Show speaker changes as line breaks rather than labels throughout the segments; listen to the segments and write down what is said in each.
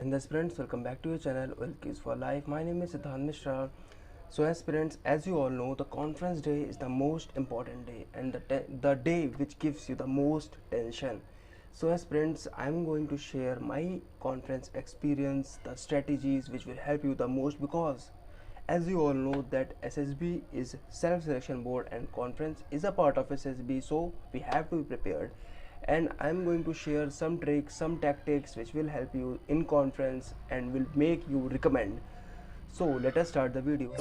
And aspirants, welcome back to your channel, Wilkies for Life. My name is Siddhant Mishra. So aspirants, as you all know, the conference day is the most important day and the day which gives you the most tension. So aspirants, I'm going to share my conference experience, the strategies which will help you the most, because as you all know that SSB is self-selection board and conference is a part of SSB, so we have to be prepared. And I'm going to share some tricks, some tactics which will help you in conference and will make you recommend. So let us start the video.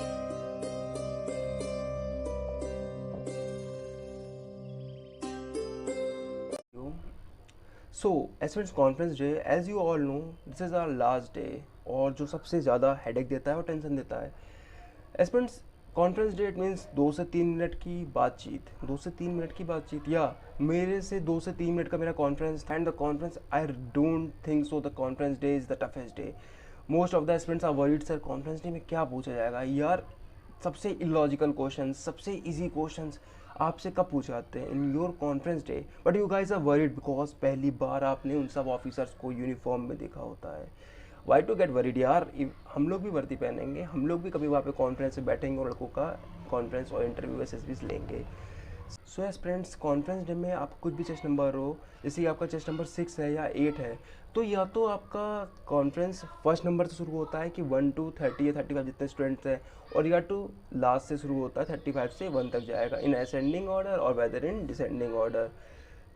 So aspirants conference day, as you all know, this is our last day, और जो सबसे ज़्यादा headache देता है और tension देता है aspirants conference day. It means 2 से 3 मिनट की बातचीत, 2 से 3 मिनट की बातचीत, या मेरे से 2 से 3 मिनट का मेरा conference. And the conference, I don't think so the conference day is the toughest day. Most of the aspirants are worried, sir conference day में क्या पूछा जाएगा यार। सबसे इलॉजिकल क्वेश्चन, सबसे इजी क्वेश्चंस आपसे कब पूछे जाते हैं in your conference day. But you guys are worried because पहली बार आपने उन सब ऑफिसर्स को यूनिफॉर्म में देखा होता है। वाई टू गेट वरीड यार, हम लोग भी वर्दी पहनेंगे, हम लोग भी कभी वहाँ पे कॉन्फ्रेंस में बैठेंगे और लड़कों का कॉन्फ्रेंस और इंटरव्यू एसेसरीज लेंगे। So as friends, conference day में आप कुछ भी चेस्ट नंबर हो, जैसे कि आपका चेस्ट नंबर 6 है या 8 है, तो या तो आपका कॉन्फ्रेंस फर्स्ट नंबर से शुरू होता है कि 1 to 30 या 35 जितने स्टूडेंट्स हैं, और या तो लास्ट से शुरू होता है 35 से 1 तक जाएगा, इन असेंडिंग ऑर्डर और वेदर इन डिसेंडिंग ऑर्डर।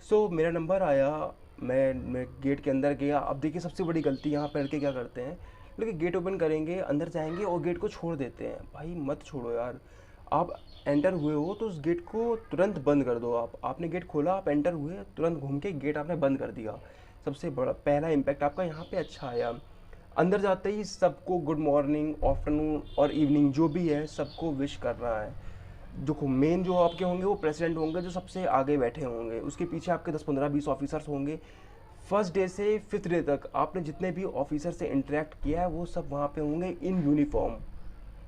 सो मेरा नंबर आया, मैं गेट के अंदर गया। अब देखिए सबसे बड़ी गलती यहाँ पर लड़के क्या करते हैं, लड़के गेट ओपन करेंगे, अंदर जाएंगे और गेट को छोड़ देते हैं। भाई मत छोड़ो यार, आप एंटर हुए हो तो उस गेट को तुरंत बंद कर दो। आपने गेट खोला, आप एंटर हुए, तुरंत घूम के गेट आपने बंद कर दिया। सबसे बड़ा पहला इम्पैक्ट आपका यहाँ पे अच्छा आया। अंदर जाते ही सबको गुड मॉर्निंग, आफ्टरनून और इवनिंग जो भी है सबको विश कर रहा है। जो मेन जो आपके होंगे वो प्रेसिडेंट होंगे, जो सबसे आगे बैठे होंगे, उसके पीछे आपके 10 15 20 ऑफिसर्स होंगे। फर्स्ट डे से 5th डे तक आपने जितने भी ऑफिसर से इंटरेक्ट किया है वो सब वहाँ पे होंगे इन यूनिफॉर्म।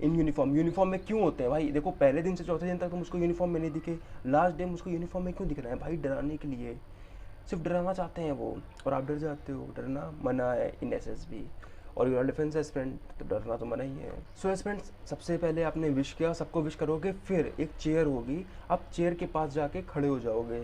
यूनिफॉर्म में क्यों होते हैं भाई? देखो पहले दिन से चौथे दिन तक तो मुझको यूनिफॉर्म में नहीं दिखे, लास्ट डे मुझको यूनिफॉर्म में क्यों दिख रहा है भाई? डराने के लिए, सिर्फ डराना चाहते हैं वो, और आप डर जाते हो। डरना मना है इन SSB, और यूर डिफेंस एस्पिरेंट, तो डरना तो मना ही है। सो एस्पिरेंट्स, सबसे पहले आपने विश किया, सबको विश करोगे, फिर एक चेयर होगी, आप चेयर के पास जाके खड़े हो जाओगे।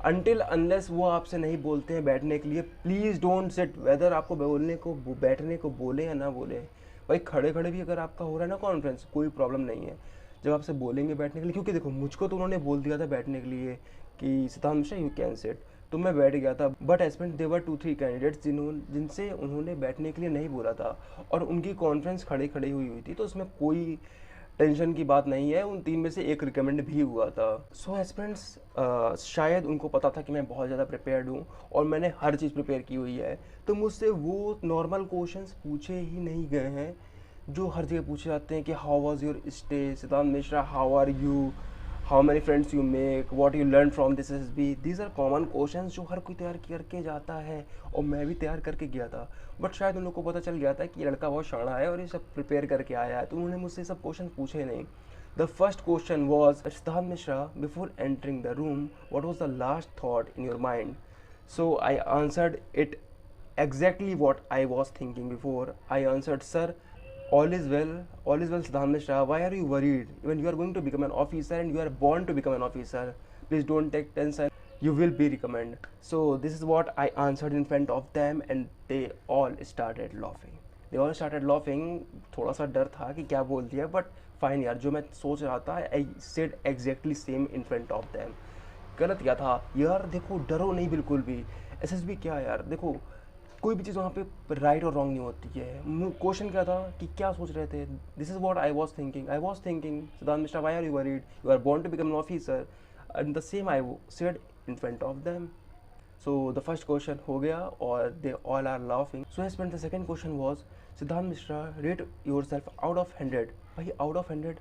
अनटिल अनलेस वो आपसे नहीं बोलते हैं बैठने के लिए, प्लीज़ डोंट सिट। वेदर आपको बोलने को बैठने को बोले या ना बोले, भाई खड़े खड़े भी अगर आपका हो रहा है ना कॉन्फ्रेंस, कोई प्रॉब्लम नहीं है। जब आपसे बोलेंगे बैठने के लिए, क्योंकि देखो मुझको तो उन्होंने बोल दिया था बैठने के लिए कि सिद्धांत मिश्रा यू कैन सिट, तो मैं बैठ गया था। बट एस्पिरेंट देवर 2 3 कैंडिडेट्स जिनसे उन्होंने बैठने के लिए नहीं बोला था, और उनकी कॉन्फ्रेंस खड़े खड़े हुई थी, तो उसमें कोई टेंशन की बात नहीं है। उन 3 में से एक रिकमेंड भी हुआ था। सो एस्पिरेंट्स, शायद उनको पता था कि मैं बहुत ज़्यादा प्रिपेयर्ड हूँ और मैंने हर चीज़ प्रिपेयर की हुई है, तो मुझसे वो नॉर्मल क्वेश्चंस पूछे ही नहीं गए हैं जो हर जगह पूछे जाते हैं कि how was your stay Siddhant Mishra, how are you, how many friends you make, what you learn from this SSB। These are common question जो हर कोई तैयार करके जाता है, और मैं भी तैयार करके गया था। बट शायद उन लोगों को पता चल गया था कि ये लड़का बहुत शाना है और ये सब प्रिपेयर करके आया है, तो उन्होंने मुझसे सब क्वेश्चन पूछे नहीं। The first question was, Siddhant Mishra, before entering the room what was the last thought in your mind? So I answered it exactly what I was thinking before. I answered, sir, all is well, Siddhant Mishra. Why are you worried? Even you are going to become an officer and you are born to become an officer. Please don't take tension. You will be recommended. So this is what I answered in front of them, and they all started laughing. थोड़ा सा डर था कि क्या बोल दिया, but fine यार, जो मैं सोच रहा था I said exactly same in front of them. गलत क्या था यार? देखो डरो नहीं बिल्कुल भी। SSB क्या यार, देखो कोई भी चीज़ वहाँ पे राइट और रॉन्ग नहीं होती है। क्वेश्चन क्या था कि क्या सोच रहे थे? This is what I was thinking Siddhant Mishra, why are you worried, you are born to become an officer, and the same I said in front of them. So the first question हो गया और they all are laughing. So as the second question was, Siddhant Mishra, rate yourself out of 100। भाई out of 100,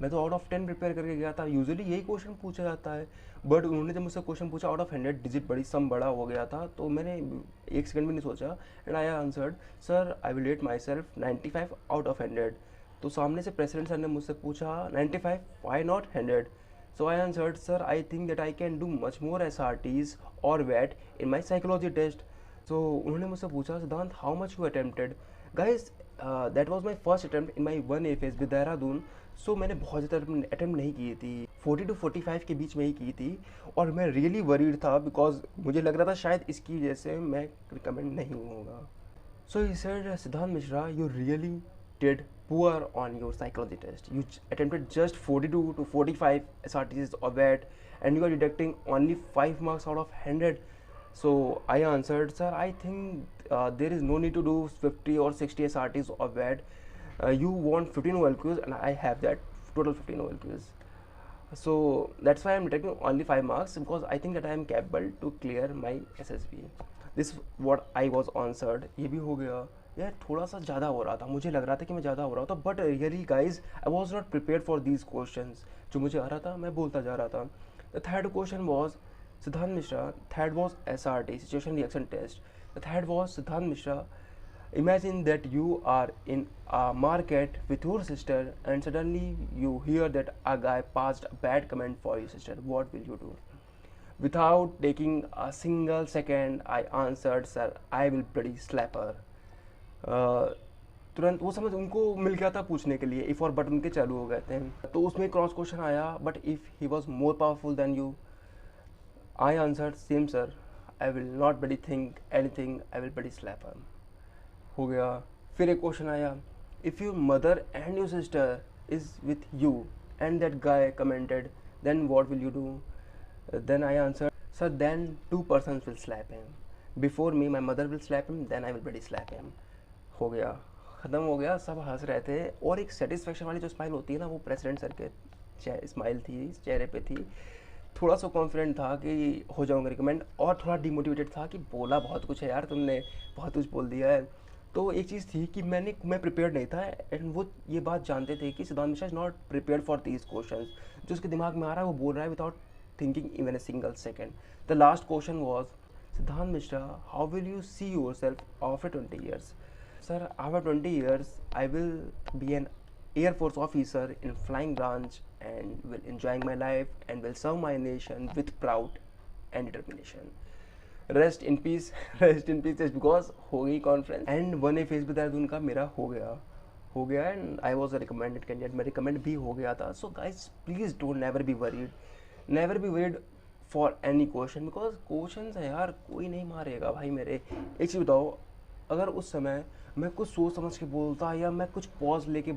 मैं तो out of 10 prepare करके गया था, usually यही क्वेश्चन पूछा जाता है। बट उन्होंने जब मुझसे क्वेश्चन पूछा आउट ऑफ 100, डिजिट बड़ी सम बड़ा हो गया था, तो मैंने 1 सेकंड भी नहीं सोचा, and I answered, sir I will rate my self 95 out of 100। तो सामने से प्रेसिडेंट सर ने मुझसे पूछा 95, why not 100? So I answered, sir, I think that I can do much more SRTs or VET in my psychology test. So उन्होंने मुझसे पूछा, सिद्धांत, how much you attempted? Guys that was my first attempt in my 1A phase with Dehradun. So मैंने बहुत ज़्यादा attempt नहीं की थी, 40 to 45 के बीच में ही की थी। और मैं रियली वरीड था बिकॉज मुझे लग रहा था शायद इसकी वजह से मैं रिकमेंड नहीं होगा। So he said, Siddhant Mishra, you really did poor on your psychology test. You attempted just 42 to 45 SRTs of that, and you are deducting only 5 marks out of 100. So I answered, sir, I think there is no need to do 50 or 60 SRTs of that. You want 15 OLQs, and I have that total 15 OLQs. So that's why I'm deducting only 5 marks because I think that I am capable to clear my SSB. This what I was answered. ये भी हो गया यार, थोड़ा सा ज़्यादा हो रहा था, मुझे लग रहा था कि मैं ज़्यादा हो रहा था, but really guys I was not prepare for these question. जो मुझे आ रहा था मैं बोलता जा रहा था। The third question was Siddhant Mishra, third was SRT situation reaction test. The third was Siddhant Mishra, imagine that you are in a market with your sister and suddenly you hear that a guy passed a bad comment for your sister. What will you do? Without taking a single second, I answered, sir, I will bloody slap her. तुरंत वो समझ उनको मिल गया था पूछने के लिए, if और बट उनके चालू हो गए थे। तो उसमें क्रॉस क्वेश्चन आया, but if he was more powerful than you, I answered same sir, I will not bloody think anything, I will bloody slap her. हो गया। फिर एक क्वेश्चन आया, if your mother and your sister is with you and that guy commented, then what will you do? Then I answered, sir, then 2 persons will slap him. Before me, my mother will slap him, then I will bloody slap him. हो गया, ख़त्म हो गया, सब हंस रहे थे। और एक सेटिस्फेक्शन वाली जो स्माइल होती है ना, वो प्रेसिडेंट सर के स्माइल थी, चेहरे पे थी। थोड़ा सा कॉन्फिडेंट था कि हो जाऊँगा रिकमेंड, और थोड़ा डिमोटिवेटेड था कि बोला बहुत कुछ है यार, तुमने बहुत कुछ बोल दिया है। तो एक चीज़ थी कि मैं प्रिपेयर्ड नहीं था, एंड वो ये बात जानते थे कि सिद्धांत Mishra is not prepared for these question. जो उसके दिमाग में आ रहा है वो बोल रहा है without thinking even a single second. The last question was, Siddhant Mishra, how will you see yourself after 20 years? Sir, after 20 years, I will be an Air Force officer in flying branch and will enjoying my life and will serve my nation with proud and determination. Rest in peace, rest in peace, just because हो गई conference and 1A phase with Dehradun का मेरा हो गया and I was a recommended candidate, मैं recommend भी हो गया था। So guys please don't never be worried, never be worried for any question, because question है यार, कोई नहीं मारेगा भाई मेरे। एक चीज़ बताओ, अगर उस समय मैं कुछ सोच समझ के बोलता या मैं कुछ पॉज लेके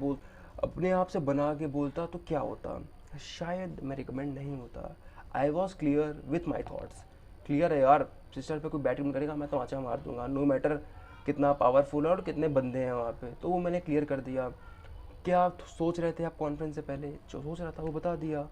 अपने आप से बना के बोलता तो क्या होता? शायद मैं रिकमेंड नहीं होता। I was clear with my thoughts, clear है यार, सिस्टर पे कोई बैटिंग करेगा मैं तो आँचा मार दूंगा, नो मैटर कितना पावरफुल है और कितने बंदे हैं वहाँ पे। तो वो मैंने क्लियर कर दिया। क्या आप सोच रहे थे आप कॉन्फ्रेंस से पहले? जो सोच रहा था वो बता दिया,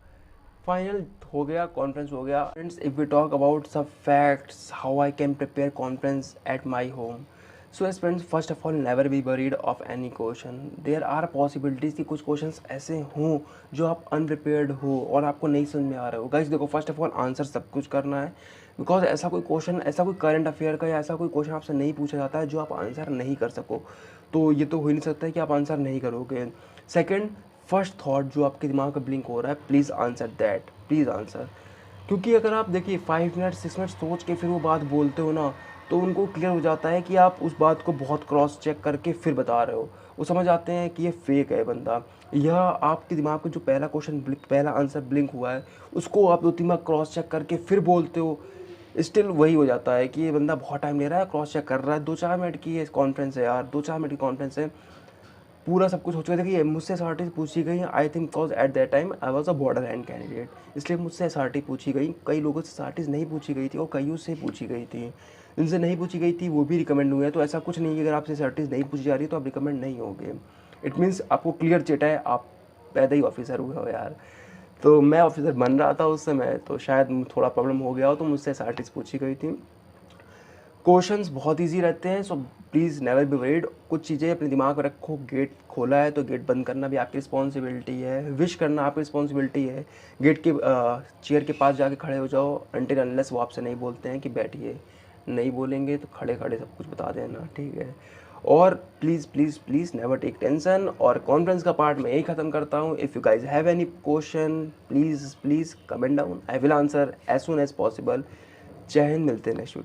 फाइनल हो गया, कॉन्फ्रेंस हो गया। Friends, if we talk about some facts how I can prepare conference at my home, so as friends, first of all never be worried of any question. There are possibilities कि कुछ questions ऐसे हों जो आप अनप्रिपेयर्ड हो और आपको नहीं समझ में आ रहे हो। गाइस देखो, फर्स्ट ऑफ ऑल आंसर सब कुछ करना है, बिकॉज ऐसा कोई क्वेश्चन, ऐसा कोई करंट अफेयर का या ऐसा कोई क्वेश्चन आपसे नहीं पूछा जाता है जो आप आंसर नहीं कर सको। तो ये तो हो ही नहीं सकता है कि आप आंसर नहीं करोगे। सेकेंड, फर्स्ट थॉट जो आपके दिमाग में ब्लिंक हो रहा है, please answer that, please answer. क्योंकि अगर आप देखिए 5 मिनट 6 मिनट सोच के फिर वो बात बोलते हो ना, तो उनको क्लियर हो जाता है कि आप उस बात को बहुत क्रॉस चेक करके फिर बता रहे हो। वो समझ आते हैं कि ये फेक है बंदा। यह आपके दिमाग में जो पहला क्वेश्चन, पहला आंसर ब्लिंक हुआ है, उसको आप 2-3 बार क्रॉस चेक करके फिर बोलते हो, स्टिल वही हो जाता है कि ये बंदा बहुत टाइम ले रहा है, क्रॉस चेक कर रहा है। 2-4 मिनट की ये कॉन्फ्रेंस है यार, 2-4 मिनट की कॉन्फ्रेंस है, पूरा सब कुछ हो चुका था कि मुझसे SRT पूछी गई। I think because at that time I was a border hand candidate, इसलिए मुझसे SRT पूछी गई। कई लोगों से SRT नहीं पूछी गई थी और कईयों से पूछी गई थी। जिनसे नहीं पूछी गई थी वो भी रिकमेंड हुए हैं। तो ऐसा कुछ नहीं है कि अगर आपसे SRT नहीं पूछी जा रही तो आप रिकमेंड नहीं होंगे। इट मीन्स आपको क्लियर चिट है, आप पैदा ही ऑफिसर हुए हो यार। तो मैं ऑफिसर बन रहा था उस समय, तो शायद थोड़ा प्रॉब्लम हो गया हो, तो मुझसे SRT पूछी गई थी। क्वेश्चंस बहुत इजी रहते हैं, so please never be worried. कुछ चीज़ें अपने दिमाग में रखो, गेट खोला है तो गेट बंद करना भी आपकी रिस्पॉन्सिबिलिटी है, विश करना आपकी रिस्पॉन्सिबिलिटी है। गेट के चेयर के पास जाके खड़े हो जाओ अनटिल अनलेस वो आपसे नहीं बोलते हैं कि बैठिए। नहीं बोलेंगे तो खड़े खड़े सब कुछ बता देना, ठीक है। और please please please never take tension. और कॉन्फ्रेंस का पार्ट मैं यही ख़त्म करता हूँ। If you guys have any question, please please comment down, I will answer as soon as possible. Jai Hind, मिलते हैं नेक्स्ट वीडियो।